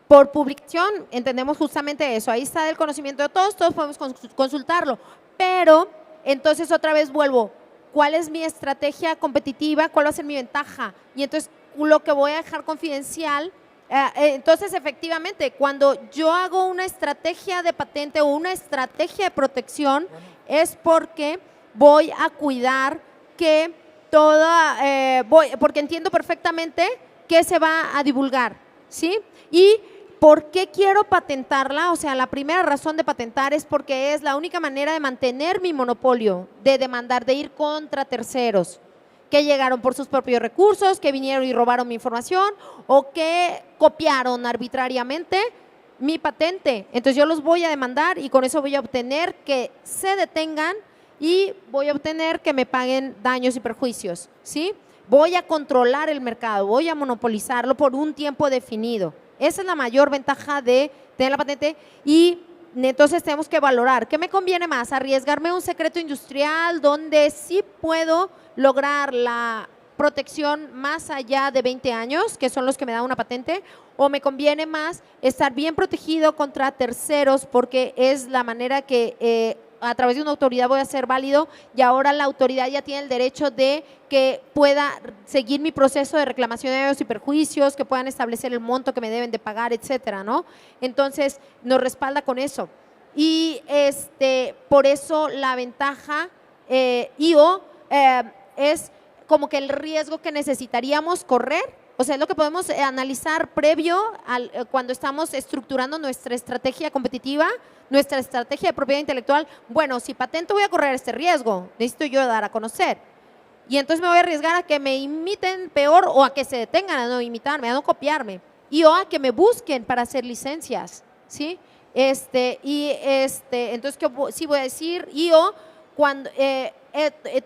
Por publicación entendemos justamente eso. Ahí está el conocimiento de todos, todos podemos consultarlo. Pero entonces otra vez vuelvo, ¿cuál es mi estrategia competitiva? ¿Cuál va a ser mi ventaja? Y entonces lo que voy a dejar confidencial. Entonces, efectivamente, cuando yo hago una estrategia de patente o una estrategia de protección, es porque voy a cuidar que porque entiendo perfectamente qué se va a divulgar, ¿sí? Y ¿por qué quiero patentarla? O sea, la primera razón de patentar es porque es la única manera de mantener mi monopolio, de demandar, de ir contra terceros que llegaron por sus propios recursos, que vinieron y robaron mi información o que copiaron arbitrariamente mi patente. Entonces yo los voy a demandar y con eso voy a obtener que se detengan y voy a obtener que me paguen daños y perjuicios, ¿sí? Voy a controlar el mercado, voy a monopolizarlo por un tiempo definido. Esa es la mayor ventaja de tener la patente y entonces tenemos que valorar, ¿qué me conviene más? ¿Arriesgarme un secreto industrial donde sí puedo lograr la protección más allá de 20 años, que son los que me dan una patente, o me conviene más estar bien protegido contra terceros porque es la manera que a través de una autoridad voy a ser válido y ahora la autoridad ya tiene el derecho de que pueda seguir mi proceso de reclamación de daños y perjuicios, que puedan establecer el monto que me deben de pagar, etcétera, ¿no? Entonces nos respalda con eso y por eso la ventaja es como que el riesgo que necesitaríamos correr, o sea, es lo que podemos analizar previo cuando estamos estructurando nuestra estrategia competitiva, nuestra estrategia de propiedad intelectual. Bueno, si patento voy a correr este riesgo, necesito yo dar a conocer. Y entonces me voy a arriesgar a que me imiten peor o a que se detengan a no imitarme, a no copiarme. Y o a que me busquen para hacer licencias, ¿sí? Entonces, ¿qué sí voy a decir? Cuando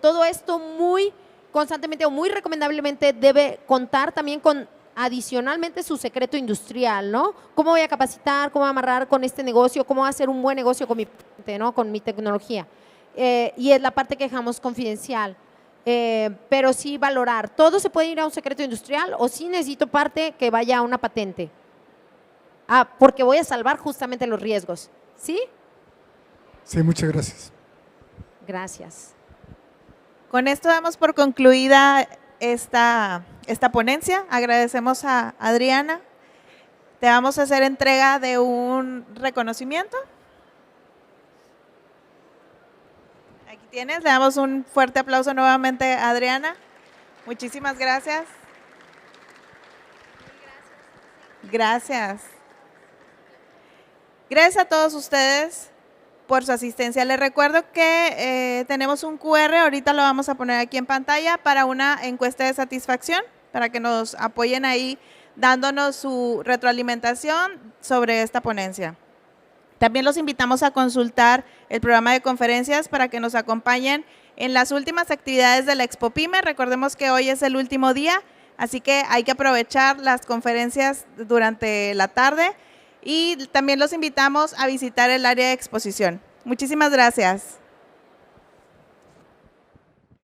todo esto muy constantemente o muy recomendablemente debe contar también con adicionalmente su secreto industrial, ¿no? ¿Cómo voy a capacitar? ¿Cómo voy a amarrar con este negocio? ¿Cómo voy a hacer un buen negocio con mi patente, ¿no? Con mi tecnología? Y es la parte que dejamos confidencial. Pero sí valorar, ¿todo se puede ir a un secreto industrial o sí necesito parte que vaya a una patente? Porque voy a salvar justamente los riesgos, ¿sí? Sí, muchas gracias. Gracias. Con esto damos por concluida esta ponencia. Agradecemos a Adriana. Te vamos a hacer entrega de un reconocimiento. Aquí tienes, le damos un fuerte aplauso nuevamente a Adriana. Muchísimas gracias. Gracias. Gracias a todos ustedes por su asistencia. Les recuerdo que tenemos un QR, ahorita lo vamos a poner aquí en pantalla para una encuesta de satisfacción, para que nos apoyen ahí dándonos su retroalimentación sobre esta ponencia. También los invitamos a consultar el programa de conferencias para que nos acompañen en las últimas actividades de la Expo PYME. Recordemos que hoy es el último día, así que hay que aprovechar las conferencias durante la tarde. Y también los invitamos a visitar el área de exposición. Muchísimas gracias.